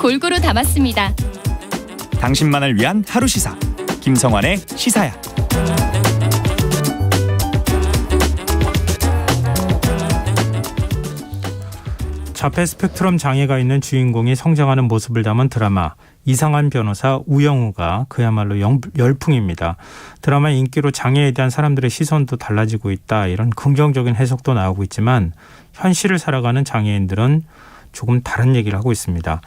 골고루 담았습니다. 당신만을 위한 하루 시사 김성환의 시사야. 자폐 스펙트럼 장애가 있는 주인공이 성장하는 모습을 담은 드라마 이상한 변호사 우영우가 그야말로 열풍입니다. 드라마의 인기로 장애에 대한 사람들의 시선도 달라지고 있다, 이런 긍정적인 해석도 나오고 있지만 현실을 살아가는 장애인들은 조금 다른 얘기를 하고 있습니다.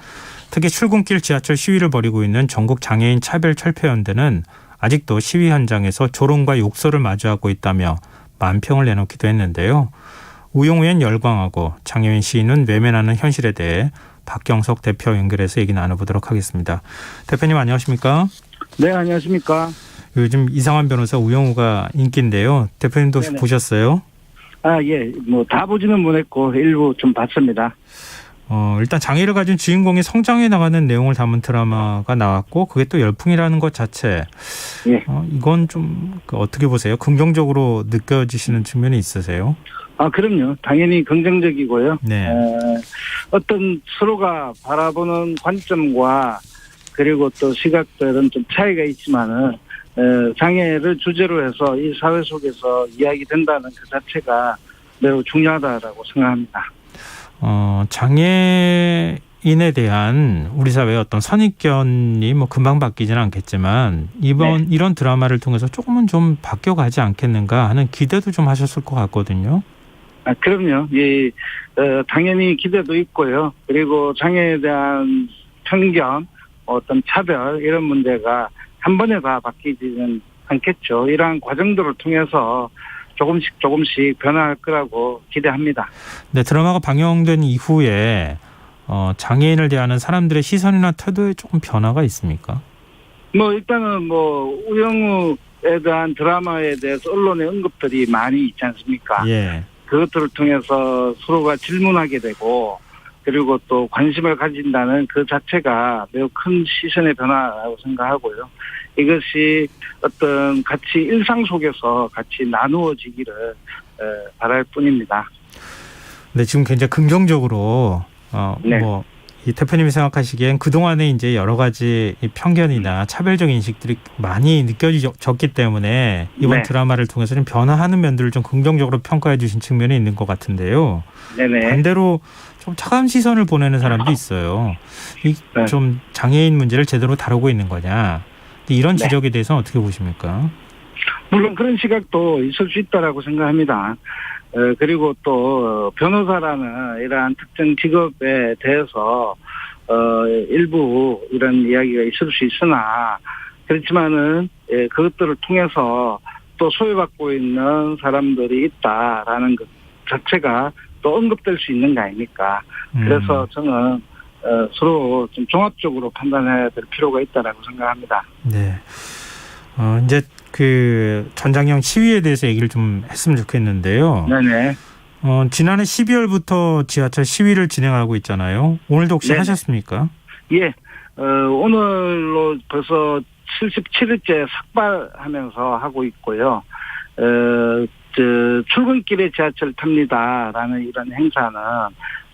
특히 출근길 지하철 시위를 벌이고 있는 전국 장애인 차별철폐연대는 아직도 시위 현장에서 조롱과 욕설을 마주하고 있다며 만평을 내놓기도 했는데요. 우영우엔 열광하고 장애인 시위는 외면하는 현실에 대해 박경석 대표 연결해서 얘기 나눠보도록 하겠습니다. 대표님 안녕하십니까? 네, 안녕하십니까? 요즘 이상한 변호사 우영우가 인기인데요. 대표님도 혹시 보셨어요? 예. 다 보지는 못했고 일부 좀 봤습니다. 일단 장애를 가진 주인공이 성장해 나가는 내용을 담은 드라마가 나왔고 그게 또 열풍이라는 것 자체. 예. 이건 좀 어떻게 보세요? 긍정적으로 느껴지시는 측면이 있으세요? 그럼요. 당연히 긍정적이고요. 네. 어떤 서로가 바라보는 관점과 그리고 또 시각들은 좀 차이가 있지만은 장애를 주제로 해서 이 사회 속에서 이야기된다는 그 자체가 매우 중요하다라고 생각합니다. 장애인에 대한 우리 사회의 어떤 선입견이 금방 바뀌지는 않겠지만 이런 드라마를 통해서 조금은 좀 바뀌어가지 않겠는가 하는 기대도 좀 하셨을 것 같거든요. 그럼요. 당연히 기대도 있고요. 그리고 장애에 대한 편견, 어떤 차별 이런 문제가 한 번에 다 바뀌지는 않겠죠. 이러한 과정들을 통해서 조금씩 변화할 거라고 기대합니다. 네, 드라마가 방영된 이후에 장애인을 대하는 사람들의 시선이나 태도에 조금 변화가 있습니까? 일단은 우영우에 대한 드라마에 대해서 언론의 언급들이 많이 있지 않습니까? 예. 그것들을 통해서 서로가 질문하게 되고 그리고 또 관심을 가진다는 그 자체가 매우 큰 시선의 변화라고 생각하고요. 이것이 어떤 같이 일상 속에서 같이 나누어지기를 바랄 뿐입니다. 네, 지금 굉장히 긍정적으로 네. 이 대표님이 생각하시기엔 그동안에 이제 여러 가지 편견이나 차별적 인식들이 많이 느껴졌기 때문에 이번 네. 드라마를 통해서 좀 변화하는 면들을 좀 긍정적으로 평가해 주신 측면이 있는 것 같은데요. 네네. 반대로 좀 차가운 시선을 보내는 사람도 있어요. 네. 좀 장애인 문제를 제대로 다루고 있는 거냐. 이런 지적에 대해서는 어떻게 보십니까? 물론 그런 시각도 있을 수 있다라고 생각합니다. 그리고 또 변호사라는 이러한 특정 직업에 대해서 일부 이런 이야기가 있을 수 있으나 그렇지만은 그것들을 통해서 또 소외받고 있는 사람들이 있다라는 것 자체가 또 언급될 수 있는 거 아닙니까? 그래서 저는 서로 좀 종합적으로 판단해야 될 필요가 있다라고 생각합니다. 네. 이제 그 전장형 시위에 대해서 얘기를 좀 했으면 좋겠는데요. 네네. 지난해 12월부터 지하철 시위를 진행하고 있잖아요. 오늘도 혹시 네네. 하셨습니까? 예. 오늘로 벌써 77일째 삭발하면서 하고 있고요. 출근길에 지하철 탑니다라는 이런 행사는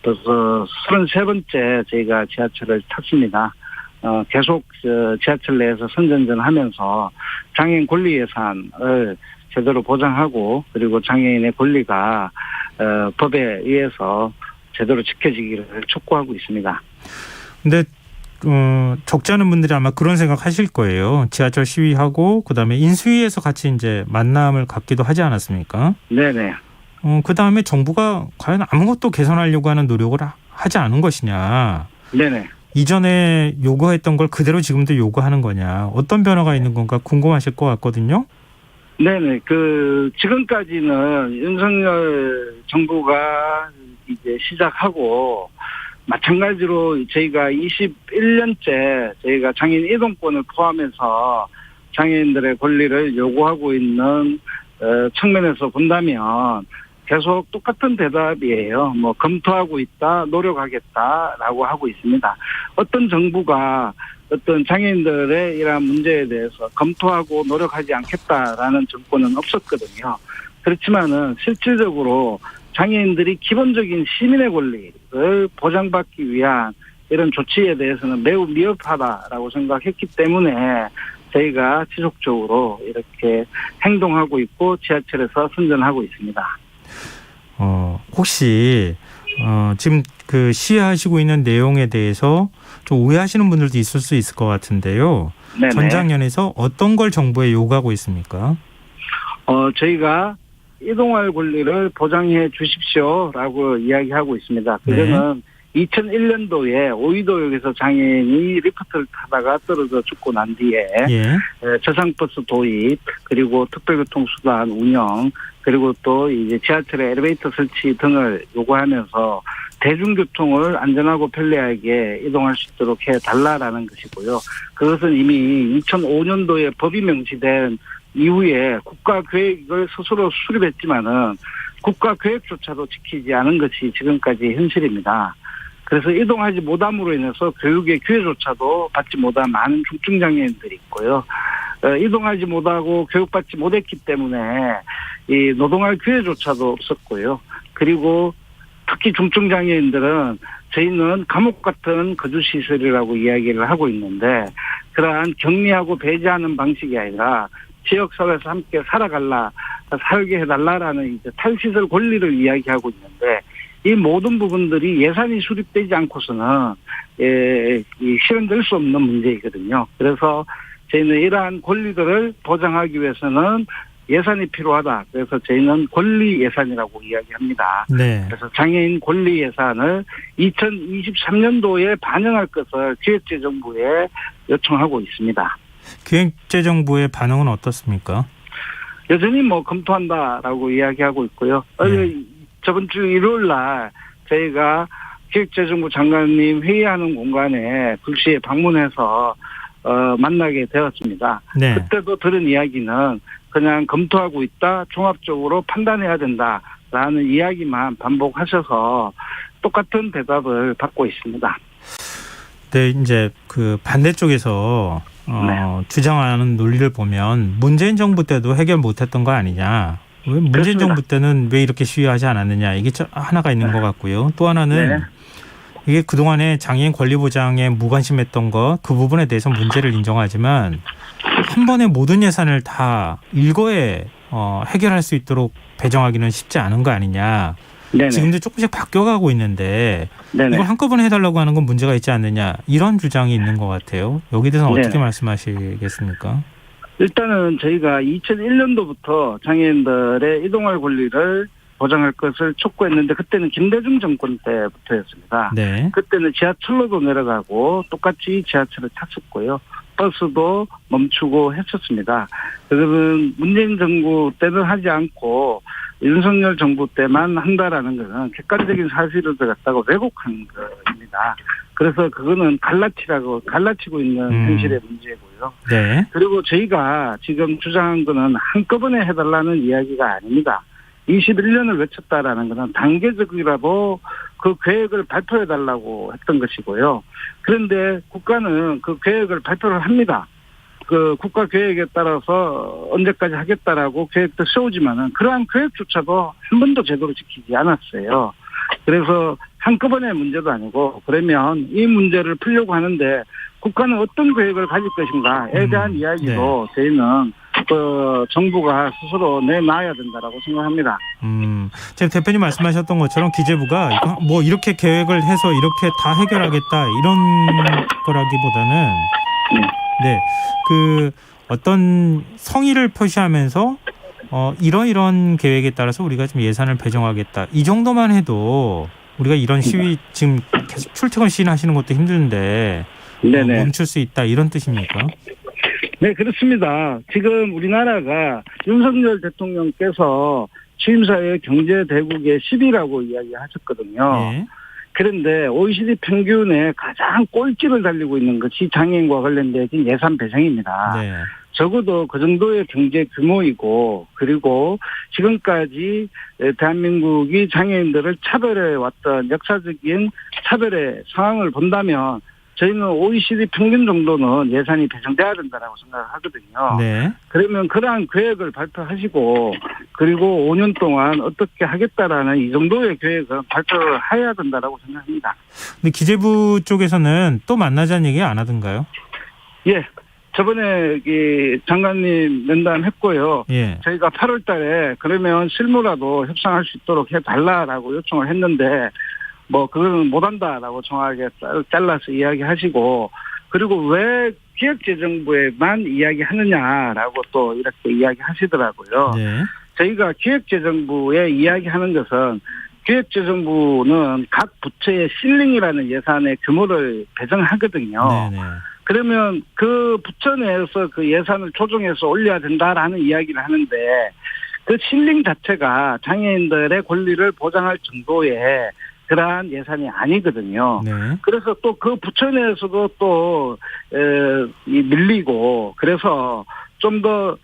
벌써 33번째 저희가 지하철을 탔습니다. 계속 지하철 내에서 선전전하면서 장애인 권리 예산을 제대로 보장하고 그리고 장애인의 권리가 법에 의해서 제대로 지켜지기를 촉구하고 있습니다. 근데 적지 않은 분들이 아마 그런 생각하실 거예요. 지하철 시위하고 그다음에 인수위에서 같이 이제 만남을 갖기도 하지 않았습니까? 네네. 그다음에 정부가 과연 아무것도 개선하려고 하는 노력을 하지 않은 것이냐. 네네. 이전에 요구했던 걸 그대로 지금도 요구하는 거냐. 어떤 변화가 있는 건가 궁금하실 것 같거든요. 네네. 지금까지는 윤석열 정부가 이제 시작하고 마찬가지로 저희가 21년째 저희가 장애인 이동권을 포함해서 장애인들의 권리를 요구하고 있는 측면에서 본다면 계속 똑같은 대답이에요. 검토하고 있다, 노력하겠다라고 하고 있습니다. 어떤 정부가 어떤 장애인들의 이러한 문제에 대해서 검토하고 노력하지 않겠다라는 정권은 없었거든요. 그렇지만은 실질적으로 장애인들이 기본적인 시민의 권리를 보장받기 위한 이런 조치에 대해서는 매우 미흡하다라고 생각했기 때문에 저희가 지속적으로 이렇게 행동하고 있고 지하철에서 선전하고 있습니다. 혹시 지금 그 시위하시고 있는 내용에 대해서 좀 오해하시는 분들도 있을 수 있을 것 같은데요. 네네. 전장련에서 어떤 걸 정부에 요구하고 있습니까? 저희가 이동할 권리를 보장해 주십시오라고 이야기하고 있습니다. 그거는 2001년도에 오이도역에서 장애인이 리프트를 타다가 떨어져 죽고 난 뒤에 저상버스 도입, 그리고 특별교통수단 운영, 그리고 또 이제 지하철에 엘리베이터 설치 등을 요구하면서 대중교통을 안전하고 편리하게 이동할 수 있도록 해달라라는 것이고요. 그것은 이미 2005년도에 법이 명시된 이후에 국가계획을 스스로 수립했지만은 국가계획조차도 지키지 않은 것이 지금까지 현실입니다. 그래서 이동하지 못함으로 인해서 교육의 기회조차도 받지 못한 많은 중증장애인들이 있고요. 이동하지 못하고 교육받지 못했기 때문에 이 노동할 기회조차도 없었고요. 그리고 특히 중증장애인들은 저희는 감옥 같은 거주시설이라고 이야기를 하고 있는데 그러한 격리하고 배제하는 방식이 아니라 지역사회에서 함께 살게 해달라라는 이제 탈시설 권리를 이야기하고 있는데 이 모든 부분들이 예산이 수립되지 않고서는 실현될 수 없는 문제이거든요. 그래서 저희는 이러한 권리들을 보장하기 위해서는 예산이 필요하다. 그래서 저희는 권리 예산이라고 이야기합니다. 네. 그래서 장애인 권리 예산을 2023년도에 반영할 것을 기획재정부에 요청하고 있습니다. 기획재정부의 반응은 어떻습니까? 여전히 검토한다라고 이야기하고 있고요. 저번 주 일요일 날 저희가 기획재정부 장관님 회의하는 공간에 불시에 방문해서 만나게 되었습니다. 네. 그때도 들은 이야기는 그냥 검토하고 있다, 종합적으로 판단해야 된다라는 이야기만 반복하셔서 똑같은 대답을 받고 있습니다. 네, 이제 그 반대쪽에서 주장하는 논리를 보면 문재인 정부 때도 해결 못했던 거 아니냐. 왜 문재인 그렇습니다. 정부 때는 왜 이렇게 시위하지 않았느냐. 이게 하나가 있는 것 같고요. 또 하나는 이게 그동안에 장애인 권리 보장에 무관심했던 것, 그 부분에 대해서 문제를 인정하지만 한 번에 모든 예산을 다 일거에 해결할 수 있도록 배정하기는 쉽지 않은 거 아니냐. 네네. 지금도 조금씩 바뀌어가고 있는데 네네. 이걸 한꺼번에 해달라고 하는 건 문제가 있지 않느냐. 이런 주장이 있는 것 같아요. 여기에 대해서는 어떻게 말씀하시겠습니까? 일단은 저희가 2001년도부터 장애인들의 이동할 권리를 보장할 것을 촉구했는데 그때는 김대중 정권 때부터였습니다. 네. 그때는 지하철로도 내려가고 똑같이 지하철을 탔었고요. 버스도 멈추고 했었습니다. 그것은 문재인 정부 때는 하지 않고 윤석열 정부 때만 한다라는 것은 객관적인 사실을 갖다가 왜곡한 겁니다. 그래서 그거는 갈라치고 있는 현실의 문제고요. 네. 그리고 저희가 지금 주장한 거는 한꺼번에 해달라는 이야기가 아닙니다. 21년을 외쳤다라는 것은 단계적이라도 그 계획을 발표해달라고 했던 것이고요. 그런데 국가는 그 계획을 발표를 합니다. 그 국가 계획에 따라서 언제까지 하겠다라고 계획도 세우지만은 그러한 계획조차도 한 번도 제대로 지키지 않았어요. 그래서 한꺼번에 문제도 아니고 그러면 이 문제를 풀려고 하는데 국가는 어떤 계획을 가질 것인가에 대한 이야기도 저희는 정부가 스스로 내놔야 된다라고 생각합니다. 지금 대표님 말씀하셨던 것처럼 기재부가 뭐 이렇게 계획을 해서 이렇게 다 해결하겠다 이런 거라기보다는 그 어떤 성의를 표시하면서 이런 계획에 따라서 우리가 좀 예산을 배정하겠다 이 정도만 해도 우리가 이런 시위 지금 계속 출퇴근 시위하시는 것도 힘든데 멈출 수 있다 이런 뜻입니까? 네, 그렇습니다. 지금 우리나라가 윤석열 대통령께서 취임사에 경제 대국의 10위라고 이야기하셨거든요. 예. 그런데 OECD 평균에 가장 꼴찌를 달리고 있는 것이 장애인과 관련된 예산 배정입니다. 네. 적어도 그 정도의 경제 규모이고 그리고 지금까지 대한민국이 장애인들을 차별해 왔던 역사적인 차별의 상황을 본다면 저희는 OECD 평균 정도는 예산이 배정돼야 된다라고 생각하거든요. 네. 그러면 그러한 계획을 발표하시고 그리고 5년 동안 어떻게 하겠다라는 이 정도의 계획을 발표를 해야 된다라고 생각합니다. 근데 기재부 쪽에서는 또 만나자는 얘기 안 하던가요? 예. 저번에 이 장관님 면담했고요. 예. 저희가 8월 달에 그러면 실무라도 협상할 수 있도록 해달라라고 요청을 했는데 뭐 그거는 못한다라고 정확하게 잘라서 이야기하시고 그리고 왜 기획재정부에만 이야기하느냐라고 또 이렇게 이야기하시더라고요. 네. 저희가 기획재정부에 이야기하는 것은 기획재정부는 각 부처의 실링이라는 예산의 규모를 배정하거든요. 네네. 그러면 그 부처 내에서 그 예산을 조정해서 올려야 된다라는 이야기를 하는데 그 실링 자체가 장애인들의 권리를 보장할 정도의 그러한 예산이 아니거든요. 네. 그래서 또 그 부처 내에서도 또 밀리고 그래서 좀 더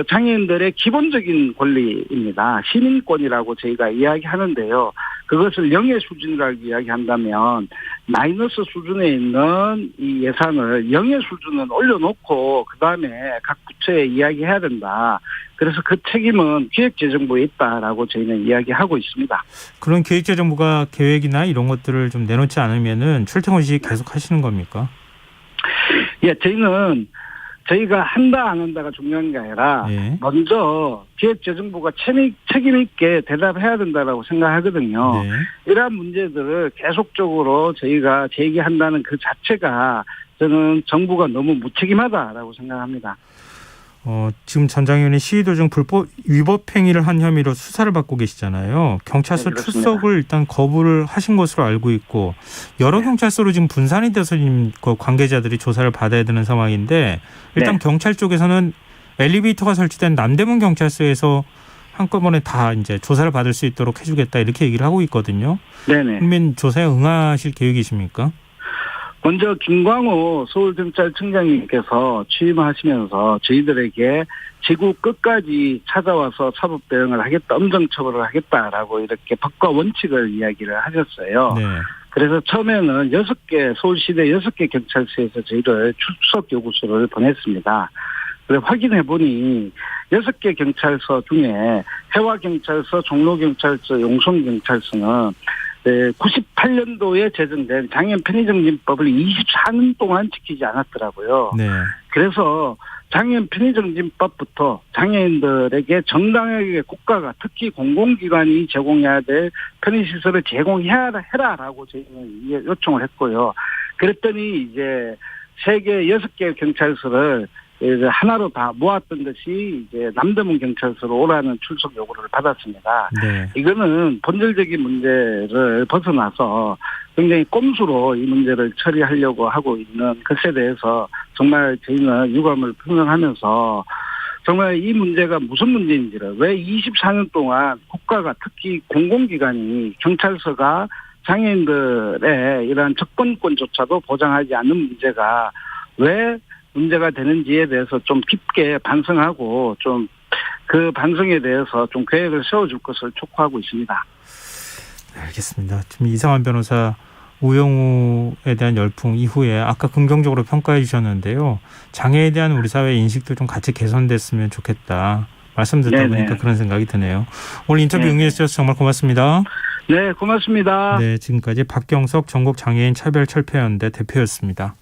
장애인들의 기본적인 권리입니다. 시민권이라고 저희가 이야기하는데요. 그것을 0의 수준이라고 이야기한다면 마이너스 수준에 있는 이 예산을 0의 수준은 올려놓고 그다음에 각 부처에 이야기해야 된다. 그래서 그 책임은 기획재정부에 있다라고 저희는 이야기하고 있습니다. 그런 기획재정부가 계획이나 이런 것들을 좀 내놓지 않으면은 출퇴근 시 계속 하시는 겁니까? 예, 저희가 한다 안 한다가 중요한 게 아니라 예. 먼저 기획재정부가 책임 있게 대답해야 된다라고 생각하거든요. 네. 이러한 문제들을 계속적으로 저희가 제기한다는 그 자체가 저는 정부가 너무 무책임하다라고 생각합니다. 지금 전 장관이 시위 도중 불법 위법 행위를 한 혐의로 수사를 받고 계시잖아요. 경찰서 네, 그렇습니다. 출석을 일단 거부를 하신 것으로 알고 있고 여러 경찰서로 지금 분산이 돼서 지금 그 관계자들이 조사를 받아야 되는 상황인데 일단 네. 경찰 쪽에서는 엘리베이터가 설치된 남대문 경찰서에서 한꺼번에 다 이제 조사를 받을 수 있도록 해주겠다 이렇게 얘기를 하고 있거든요. 네네. 그러면 조사에 응하실 계획이십니까? 먼저 김광호 서울경찰청장님께서 취임하시면서 저희들에게 지구 끝까지 찾아와서 사법 대응을 하겠다, 엄정 처벌을 하겠다라고 이렇게 법과 원칙을 이야기를 하셨어요. 네. 그래서 처음에는 6개, 서울시내 6개 경찰서에서 저희를 출석 요구서를 보냈습니다. 그래서 확인해보니 6개 경찰서 중에 해화경찰서, 종로경찰서, 용성경찰서는 98년도에 제정된 장애인 편의정진법을 24년 동안 지키지 않았더라고요. 네. 그래서 장애인 편의정진법부터 장애인들에게 정당하게 국가가 특히 공공기관이 제공해야 될 편의시설을 제공해라라고 저희는 요청을 했고요. 그랬더니 이제 6개 경찰서를 이제 하나로 다 모았던 것이 이제 남대문 경찰서로 오라는 출석 요구를 받았습니다. 네. 이거는 본질적인 문제를 벗어나서 굉장히 꼼수로 이 문제를 처리하려고 하고 있는 것에 대해서 정말 저희는 유감을 표명하면서 정말 이 문제가 무슨 문제인지를 왜 24년 동안 국가가 특히 공공기관이 경찰서가 장애인들의 이러한 접근권조차도 보장하지 않는 문제가 왜 문제가 되는지에 대해서 좀 깊게 반성하고 좀 그 반성에 대해서 좀 계획을 세워줄 것을 촉구하고 있습니다. 네, 알겠습니다. 지금 이상한 변호사 우영우에 대한 열풍 이후에 아까 긍정적으로 평가해 주셨는데요. 장애에 대한 우리 사회의 인식도 좀 같이 개선됐으면 좋겠다. 말씀 듣다 네네. 보니까 그런 생각이 드네요. 오늘 인터뷰 네네. 응해 주셔서 정말 고맙습니다. 네, 고맙습니다. 네, 지금까지 박경석 전국장애인 차별철폐연대 대표였습니다.